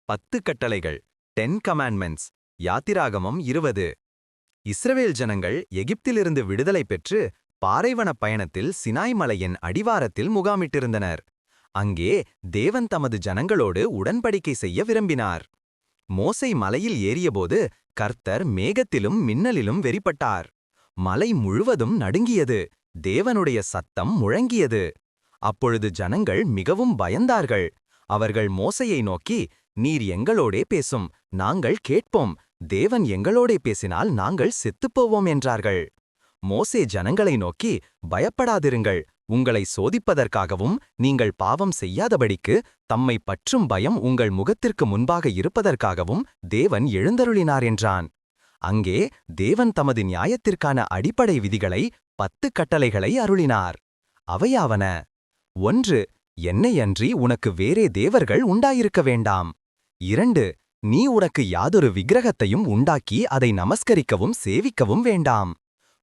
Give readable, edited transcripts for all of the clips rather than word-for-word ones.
10 கட்டளைகள் 10 கமாண்ட்மெண்ட்ஸ் யாத்திராகமம் 20 இஸ்ரவேல் ஜனங்கள் எகிப்திலிருந்து விடுதலை பெற்று பாலைவனப் பயணத்தில் சினாய் மலையின் அடிவாரத்தில் முகாமிட்டிருந்தனர். அங்கே தேவன் தமது ஜனங்களோடு உடன்படிக்கை செய்ய விரும்பினார். மோசே மலையில் ஏறியபோது கர்த்தர் மேகத்திலும் மின்னலிலும் வெறிப்பட்டார். மலை முழுவதும் நடுங்கியது, தேவனுடைய சத்தம் முழங்கியது. அப்பொழுது ஜனங்கள் மிகவும் பயந்தார்கள். அவர்கள் மோசேயை நோக்கி, நீர் எங்களோடே பேசும், நாங்கள் கேட்போம், தேவன் எங்களோடே பேசினால் நாங்கள் செத்துப்போவோம் என்றார்கள். மோசே ஜனங்களை நோக்கி, பயப்படாதிருங்கள், உங்களை சோதிப்பதற்காகவும் நீங்கள் பாவம் செய்யாதபடிக்கு தம்மை பற்றும் பயம் உங்கள் முகத்திற்கு முன்பாக இருப்பதற்காகவும் தேவன் எழுந்தருளினார் என்றான். அங்கே தேவன் தமது நியாயத்திற்கான அடிப்படை விதிகளை 10 கட்டளைகளை அருளினார். அவையாவன: 1. என்னையன்றி உனக்கு வேறே தேவர்கள் உண்டாயிருக்க வேண்டாம். 2. நீ உனக்கு யாதொரு விக்கிரகத்தையும் உண்டாக்கி அதை நமஸ்கரிக்கவும் சேவிக்கவும் வேண்டாம்.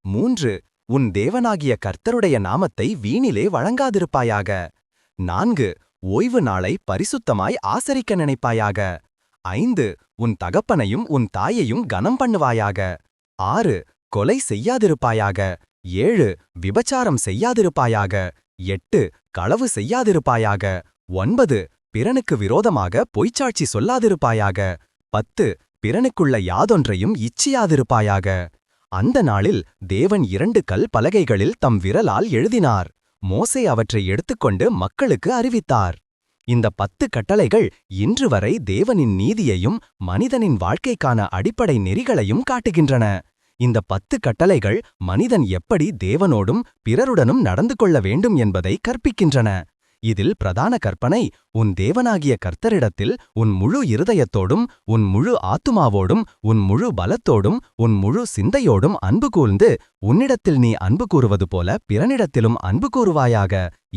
3. உன் தேவனாகிய கர்த்தருடைய நாமத்தை வீணிலே வழங்காதிருப்பாயாக. 4. ஓய்வு நாளை பரிசுத்தமாய் ஆசரிக்க நினைப்பாயாக. 5. உன் தகப்பனையும் உன் தாயையும் கனம் பண்ணுவாயாக. 6. கொலை செய்யாதிருப்பாயாக. 7. விபச்சாரம் செய்யாதிருப்பாயாக. 8. களவு செய்யாதிருப்பாயாக. 9. பிறனுக்கு விரோதமாக பொய்ச்சாட்சி சொல்லாதிருப்பாயாக. 10. பிறனுக்குள்ள யாதொன்றையும் இச்சியாதிருப்பாயாக. அந்த நாளில் தேவன் 2 கல் பலகைகளில் தம் விரலால் எழுதினார். மோசே அவற்றை எடுத்துக்கொண்டு மக்களுக்கு அறிவித்தார். இந்த 10 கட்டளைகள் இன்று வரை தேவனின் நீதியையும் மனிதனின் வாழ்க்கைக்கான அடிப்படை நெறிகளையும் காட்டுகின்றன. இந்த 10 கட்டளைகள் மனிதன் எப்படி தேவனோடும் பிறருடனும் நடந்து கொள்ள வேண்டும் என்பதை கற்பிக்கின்றன. இதில் பிரதான கற்பனை, உன் தேவனாகிய கர்த்தரிடத்தில் உன் முழு இருதயத்தோடும் உன் முழு ஆத்துமாவோடும் உன் முழு பலத்தோடும் உன் முழு சிந்தையோடும் அன்பு கூர்ந்து உன்னிடத்தில் நீ அன்பு கூறுவது போல பிறனிடத்திலும் அன்பு கூறுவாயாக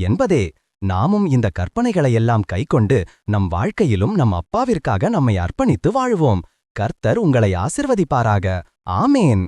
என்பதே. நாமும் இந்த கற்பனைகளையெல்லாம் கைக்கொண்டு நம் வாழ்க்கையிலும் நம் அப்பாவிற்காக நம்மை அர்ப்பணித்து வாழ்வோம். கர்த்தர் உங்களை ஆசிர்வதிப்பாராக. ஆமேன்.